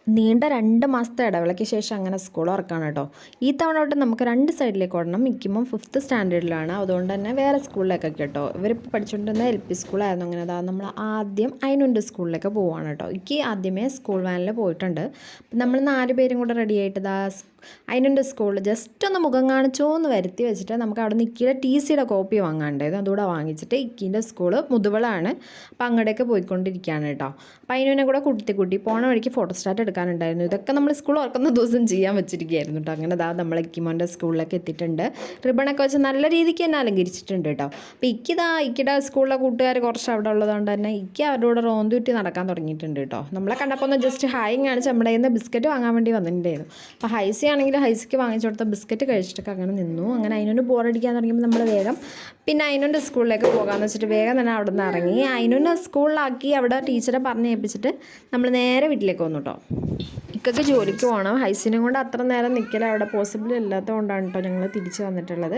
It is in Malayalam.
നീണ്ട 2 മാസത്തെ ഇടവേളയ്ക്ക് ശേഷം അങ്ങനെ സ്കൂൾ തുറക്കുകയാണ് കേട്ടോ. ഈ തവണ തൊട്ട് നമുക്ക് 2 സൈഡിലേക്ക് ഓടണം. മിക്കുമ്പം 5th സ്റ്റാൻഡേർഡിലാണ്. അതുകൊണ്ട് തന്നെ വേറെ സ്കൂളിലേക്കൊക്കെ കേട്ടോ. ഇവരിപ്പോൾ പഠിച്ചുകൊണ്ടിരുന്ന LP സ്കൂളായിരുന്നു. അങ്ങനെ അതാ നമ്മൾ ആദ്യം അതിനുണ്ട് സ്കൂളിലേക്ക് പോവുകയാണ് കേട്ടോ. എനിക്ക് ആദ്യമേ സ്കൂൾ വാനിൽ പോയിട്ടുണ്ട്. അപ്പം നമ്മൾ 4 പേരും കൂടെ റെഡി ആയിട്ട് അതിനുണ്ട് സ്കൂളിൽ ജസ്റ്റ് ഒന്ന് മുഖം കാണിച്ചോ എന്ന് വരുത്തി വെച്ചിട്ട് നമുക്ക് അവിടെ നിൽക്കിയ TCയുടെ കോപ്പി വാങ്ങാണ്ടായിരുന്നു. അതുകൂടെ വാങ്ങിച്ചിട്ട് ഇക്കിൻ്റെ സ്കൂള് മുതുവളാണ്. അപ്പം അങ്ങോട്ടേക്ക് പോയിക്കൊണ്ടിരിക്കുകയാണ് കേട്ടോ. അപ്പം അതിനെ കൂടെ കൂട്ടി പോണ വഴിക്ക് ഫോട്ടോസ്റ്റാറ്റ് എടുക്കാനുണ്ടായിരുന്നു. ഇതൊക്കെ നമ്മൾ സ്കൂൾ തുറക്കുന്ന ദിവസം ചെയ്യാൻ വെച്ചിരിക്കുകയായിരുന്നു കേട്ടോ. അങ്ങനെ നമ്മൾ ഇക്കിമോൻ്റെ സ്കൂളിലേക്ക് എത്തിയിട്ടുണ്ട്. റിബണൊക്കെ വെച്ച് നല്ല രീതിക്ക് തന്നെ അലങ്കരിച്ചിട്ടുണ്ട് കേട്ടോ. അപ്പോൾ ഇക്കിയുടെ സ്കൂളിലെ കൂട്ടുകാർ കുറച്ച് അവിടെ ഉള്ളതുകൊണ്ട് തന്നെ അവരുടെ കൂടെ റോന്തുറ്റി നടക്കാൻ തുടങ്ങിയിട്ടുണ്ട് കേട്ടോ. നമ്മളെ കണ്ടപ്പോൾ ഒന്ന് ജസ്റ്റ് ഹായും കാണിച്ച് നമ്മുടെ കയ്യിൽ നിന്ന് ബിസ്ക്കറ്റ് വാങ്ങാൻ വേണ്ടി വന്നിട്ടുണ്ടായിരുന്നു. അപ്പോൾ ഹൈസി ആണെങ്കിൽ ഹൈസിക്ക് വാങ്ങിച്ചു കൊടുത്ത ബിസ്ക്കറ്റ് കഴിച്ചിട്ടൊക്കെ അങ്ങനെ നിന്നു. അങ്ങനെ അതിനൊന്ന് ബോറടിക്കാൻ തുടങ്ങിയപ്പോൾ നമ്മൾ വേഗം പിന്നെ അതിനൊന്ന് സ്കൂളിലേക്ക് പോകാമെന്ന് വെച്ചിട്ട് വേഗം തന്നെ അവിടെ നിന്ന് ഇറങ്ങി അതിനൊന്ന് സ്കൂളിലാക്കി അവിടെ ടീച്ചറെ പറഞ്ഞ് ഏൽപ്പിച്ചിട്ട് നമ്മൾ നേരെ വീട്ടിലേക്ക് വന്നു കേട്ടോ. ഇക്കൊക്കെ ജോലിക്ക് പോകണം. ഹൈസിനും കൊണ്ട് അത്ര നേരം നിൽക്കൽ അവിടെ പോസിബിൾ ഇല്ലാത്തത് കൊണ്ടാണ് കേട്ടോ ഞങ്ങൾ തിരിച്ച് വന്നിട്ടുള്ളത്.